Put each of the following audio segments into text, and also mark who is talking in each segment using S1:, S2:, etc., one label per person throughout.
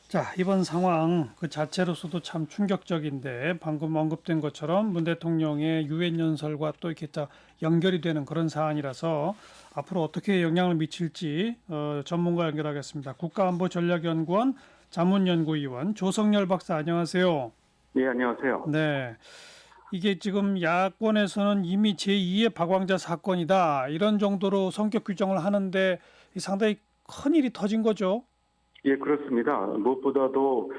S1: 자, 이번 상황 그 자체로서도 참 충격적인데 방금 언급된 것처럼 문 대통령의 유엔 연설과 또 이렇게 다 연결이 되는 그런 사안이라서 앞으로 어떻게 영향을 미칠지 전문가 연결하겠습니다. 국가안보전략연구원 자문연구위원 조성열 박사 안녕하세요.
S2: 네, 안녕하세요.
S1: 네, 이게 지금 야권에서는 이미 제2의 박왕자 사건이다 이런 정도로 성격 규정을 하는데 상당히 큰 일이 터진 거죠.
S2: 예, 그렇습니다. 무엇보다도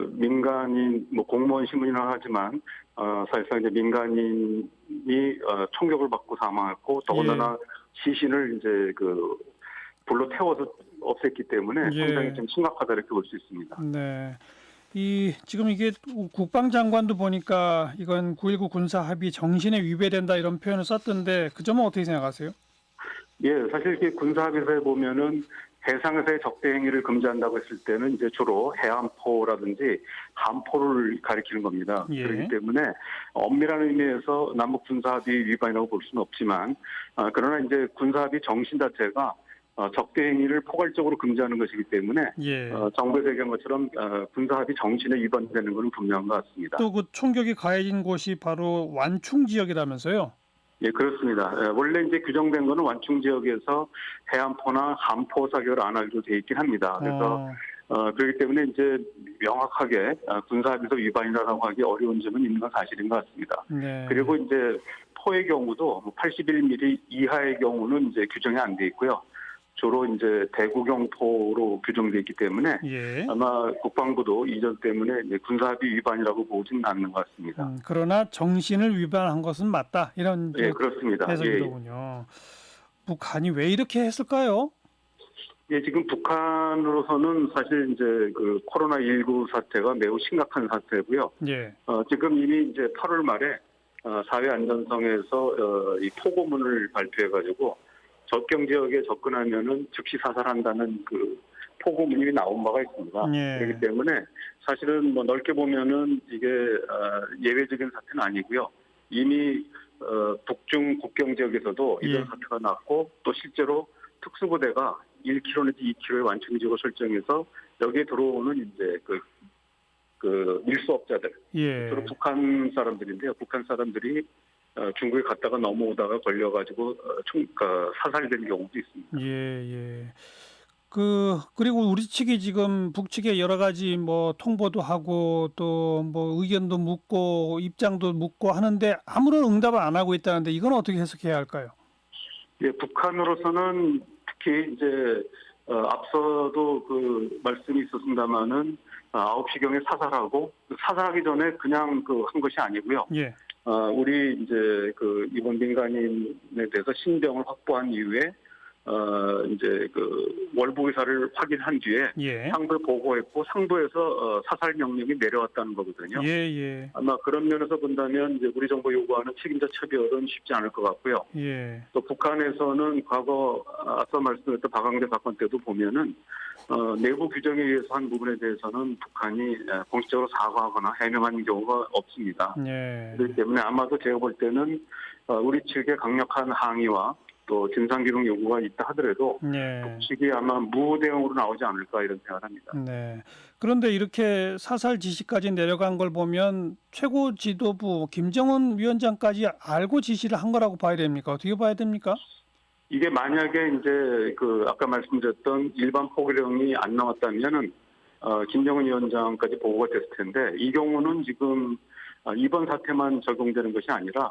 S2: 민간인 공무원 신분이라 하지만 사실상 이제 민간인이 총격을 받고 사망했고 더군다나 시신을 이제 불로 태워서 없앴기 때문에 상당히 좀 심각하다 이렇게 볼 수 있습니다.
S1: 네. 지금 이게 국방장관도 보니까 이건 9.19 군사 합의 정신에 위배된다 이런 표현을 썼던데 그 점은 어떻게 생각하세요?
S2: 예, 사실 이렇게 군사 합의서에 보면은 해상에서의 적대 행위를 금지한다고 했을 때는 이제 주로 해안포라든지 함포를 가리키는 겁니다.
S1: 예.
S2: 그렇기 때문에 엄밀한 의미에서 남북 군사 합의 위반이라고 볼 수는 없지만 그러나 이제 군사 합의 정신 자체가 적대 행위를 포괄적으로 금지하는 것이기 때문에 정부에서 얘기한 것처럼 군사 합의 정신에 위반되는 것은 분명한 것 같습니다.
S1: 또 그 총격이 가해진 곳이 바로 완충 지역이라면서요?
S2: 예, 그렇습니다. 원래 이제 규정된 거는 완충 지역에서 해안포나 함포 사격을 안 하기로 돼 있긴 합니다. 그래서 그렇기 때문에 이제 명확하게 군사합의서 위반이라고 하기 어려운 점은 있는 건 사실인 것 같습니다.
S1: 네.
S2: 그리고 이제 포의 경우도 81mm 이하의 경우는 이제 규정이 안 돼 있고요. 주로 이제 대구경 포로 규정돼 있기 때문에 아마 국방부도 이 점 때문에 이제 군사합의 위반이라고 보지는 않는 것 같습니다.
S1: 그러나 정신을 위반한 것은 맞다 이런
S2: 그렇습니다.
S1: 해석이더군요. 북한이 왜 이렇게 했을까요?
S2: 예, 지금 북한으로서는 사실 이제 코로나19 사태가 매우 심각한 사태고요. 지금 이미 이제 8월 말에 사회안전성에서 이 포고문을 발표해가지고 접경 지역에 접근하면은 즉시 사살한다는 포고문이 나온 바가 있습니다. 그렇기 때문에 사실은 넓게 보면은 이게 예외적인 사태는 아니고요. 이미 북중 국경 지역에서도 이런 사태가 났고 또 실제로 특수부대가 1km 내지 2km의 완충 지역을 설정해서 여기에 들어오는 이제 밀수업자들, 주로 북한 사람들인데요. 북한 사람들이 중국에 갔다가 넘어오다가 걸려가지고 사살된 경우도 있습니다.
S1: 그리고 우리 측이 지금 북측에 여러 가지 통보도 하고 또 의견도 묻고 입장도 묻고 하는데 아무런 응답을 안 하고 있다는데 이건 어떻게 해석해야 할까요?
S2: 예, 북한으로서는 특히 이제 앞서도 말씀이 있었습니다마는 9시경에 사살하고 사살하기 전에 그냥 한 것이 아니고요. 우리 이제 이번 민간인에 대해서 신병을 확보한 이후에 이제 월북 의사를 확인한 뒤에 상부에 보고했고 상부에서 사살 명령이 내려왔다는 거거든요. 아마 그런 면에서 본다면 이제 우리 정부 요구하는 책임자 처벌은 쉽지 않을 것 같고요. 또 북한에서는 과거 앞서 말씀드렸던 박광재 사건 때도 보면은 내부 규정에 의해서 한 부분에 대해서는 북한이 공식적으로 사과하거나 해명한 경우가 없습니다. 그렇기 때문에 아마도 제가 볼 때는 우리 측의 강력한 항의와 또 진상규명 요구가 있다 하더라도 북측이 아마 무대응으로 나오지 않을까 이런 생각을 합니다.
S1: 그런데 이렇게 사살 지시까지 내려간 걸 보면 최고 지도부 김정은 위원장까지 알고 지시를 한 거라고 봐야 됩니까? 어떻게 봐야 됩니까?
S2: 이게 만약에 이제 아까 말씀드렸던 일반 포기령이 안 나왔다면은 김정은 위원장까지 보고가 됐을 텐데 이 경우는 지금 이번 사태만 적용되는 것이 아니라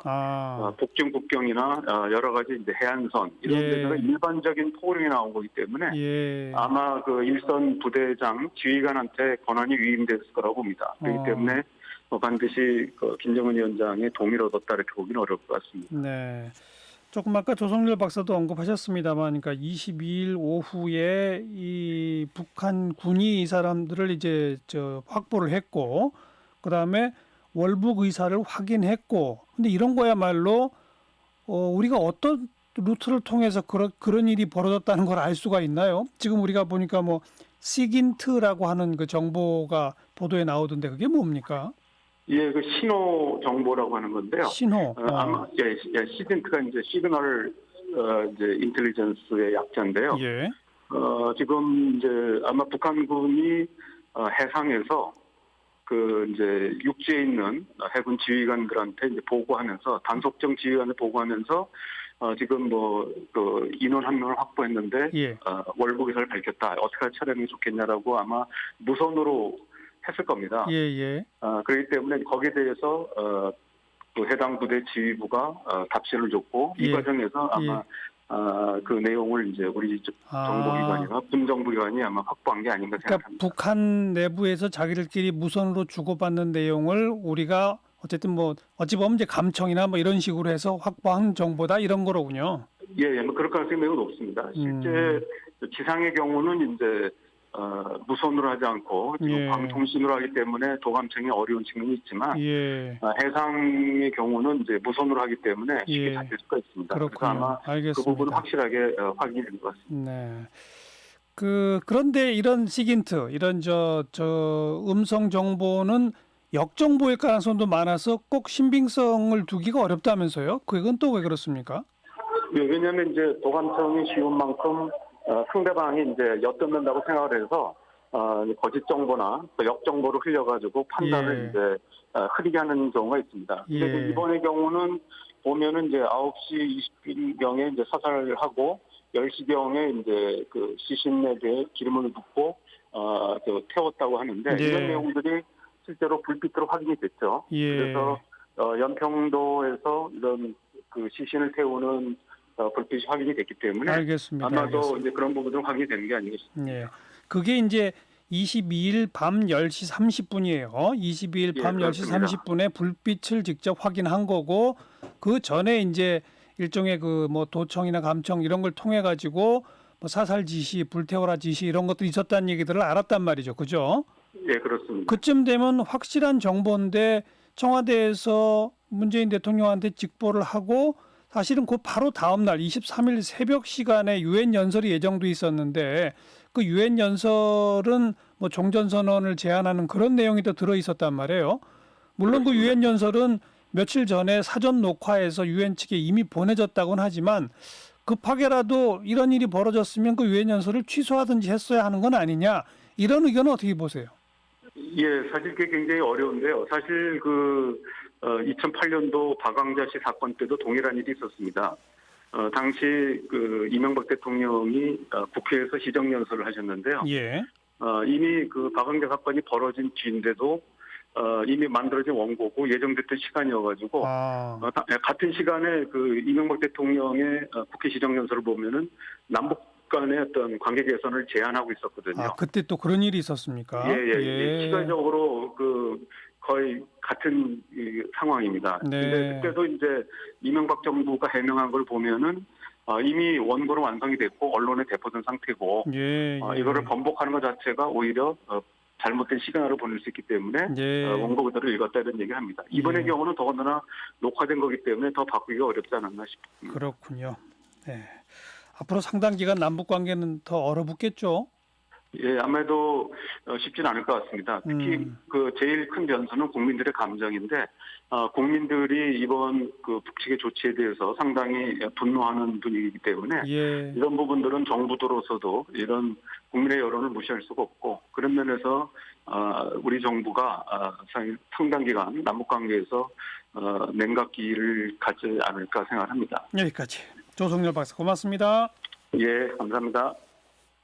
S2: 북중 국경이나 여러 가지 이제 해안선 이런 데다가 일반적인 포고령이 나온 거기 때문에 아마 일선 부대장 지휘관한테 권한이 위임됐을 거라고 봅니다. 그렇기 때문에 반드시 김정은 위원장의 동의를 얻었다 이렇게 보기는 어려울 것 같습니다.
S1: 조금 아까 조성렬 박사도 언급하셨습니다만, 그러니까 22일 오후에 이 북한 군이 이 사람들을 이제 확보를 했고, 그 다음에 월북 의사를 확인했고, 근데 이런 거야말로 우리가 어떤 루트를 통해서 그런 일이 벌어졌다는 걸 알 수가 있나요? 지금 우리가 보니까 시긴트라고 하는 그 정보가 보도에 나오던데 그게 뭡니까?
S2: 예, 신호 정보라고 하는 건데요.
S1: 신호.
S2: 아마 시긴트가 이제 시그널 이제 인텔리전스의 약자인데요. 지금 이제 아마 북한군이 해상에서 그 이제 육지에 있는 해군 지휘관들한테 이제 보고하면서 단속정 지휘관을 보고하면서 지금 뭐 그 인원 한 명을 확보했는데
S1: 예.
S2: 월북의사를 밝혔다. 어떻게 처리하는 게 좋겠냐라고 아마 무선으로 했을 겁니다.
S1: 예, 예.
S2: 그렇기 때문에 거기에 대해서 그 해당 부대 지휘부가 답변을 줬고 이
S1: 예.
S2: 과정에서 아마 그 내용을 이제 우리 정보기관이나 군정부기관이 아마 확보한 게 아닌가
S1: 그러니까
S2: 생각합니다.
S1: 북한 내부에서 자기들끼리 무선으로 주고받는 내용을 우리가 어쨌든 뭐 어찌 보면 이제 감청이나 뭐 이런 식으로 해서 확보한 정보다 이런 거로군요.
S2: 예, 뭐 그럴 가능성이 매우 높습니다. 실제 지상의 경우는 이제 무선으로 하지 않고 지금
S1: 예.
S2: 광통신으로 하기 때문에 도감청이 어려운 측면이 있지만
S1: 예.
S2: 해상의 경우는 이제 무선으로 하기 때문에 쉽게
S1: 예.
S2: 잡힐 수가 있습니다.
S1: 그렇군요.
S2: 그래서 아마
S1: 알겠습니다.
S2: 그 부분은 확실하게 확인이 된 것 같습니다.
S1: 네. 그런데 이런 시긴트, 이런 저 음성 정보는 역정보일 가능성도 많아서 꼭 신빙성을 두기가 어렵다면서요? 그건 또 왜 그렇습니까?
S2: 예, 왜냐하면 이제 도감청이 쉬운 만큼 상대방이 이제 엿듣는다고 생각을 해서 거짓 정보나 또 역 정보를 흘려가지고 판단을
S1: 예.
S2: 이제 흐리게 하는 경우가 있습니다. 근데
S1: 예.
S2: 이번의 경우는 보면은 이제 9시 20분경에 이제 사살을 하고 10시경에 이제 그 시신에게 기름을 붓고 태웠다고 하는데
S1: 예.
S2: 이런 내용들이 실제로 불빛으로 확인이 됐죠.
S1: 예.
S2: 그래서 연평도에서 이런 그 시신을 태우는 불빛이 확인이 됐기 때문에
S1: 알겠습니다.
S2: 아마도
S1: 알겠습니다.
S2: 이제 그런 부분은 확인이 되는 게 아니겠습니까?
S1: 예. 그게 이제 22일 밤 10시 30분이에요. 22일 밤
S2: 예,
S1: 10시
S2: 그렇습니다.
S1: 30분에 불빛을 직접 확인한 거고 그 전에 이제 일종의 그 뭐 도청이나 감청 이런 걸 통해 가지고 뭐 사살 지시, 불태워라 지시 이런 것도 있었다는 얘기들을 알았단 말이죠. 그죠?
S2: 예, 그렇습니다.
S1: 그쯤 되면 확실한 정보인데 청와대에서 문재인 대통령한테 직보를 하고 사실은 그 바로 다음 날 23일 새벽 시간에 유엔 연설이 예정돼 있었는데 그 유엔 연설은 뭐 종전선언을 제안하는 그런 내용이 또 들어 있었단 말이에요. 물론 그 유엔 연설은 며칠 전에 사전 녹화해서 유엔 측에 이미 보내졌다고는 하지만 급하게라도 이런 일이 벌어졌으면 그 유엔 연설을 취소하든지 했어야 하는 건 아니냐 이런 의견은 어떻게 보세요?
S2: 예, 사실 그게 굉장히 어려운데요. 사실 2008년도 박광자 씨 사건 때도 동일한 일이 있었습니다. 당시 이명박 대통령이 국회에서 시정연설을 하셨는데요.
S1: 예.
S2: 이미 그 박광자 사건이 벌어진 뒤인데도 이미 만들어진 원고고 예정됐던 시간이어가지고 같은 시간에 이명박 대통령의 국회 시정연설을 보면은 남북 간의 어떤 관계 개선을 제안하고 있었거든요.
S1: 그때 또 그런 일이 있었습니까?
S2: 예. 시간적으로 거의 같은 상황입니다.
S1: 네.
S2: 근데 그때도 이제 이명박 정부가 해명한 걸 보면은 이미 원고는 완성이 됐고 언론에 배포된 상태고
S1: 예.
S2: 이거를 번복하는 것 자체가 오히려 잘못된 시간으로 보낼 수 있기 때문에 원고 그대로 읽었다 이런 얘기를 합니다. 이번의 경우는 더군다나 녹화된 거기 때문에 더 바꾸기가 어렵지 않았나 싶습니다.
S1: 그렇군요. 네. 앞으로 상당 기간 남북 관계는 더 얼어붙겠죠.
S2: 예, 아무래도 쉽지는 않을 것 같습니다. 특히 제일 큰 변수는 국민들의 감정인데 국민들이 이번 북측의 조치에 대해서 상당히 분노하는 분위기이기 때문에 이런 부분들은 정부로서도 이런 국민의 여론을 무시할 수가 없고 그런 면에서 우리 정부가 상당 기간 남북 관계에서 냉각기를 갖지 않을까 생각합니다.
S1: 여기까지 조성렬 박사 고맙습니다.
S2: 예, 감사합니다.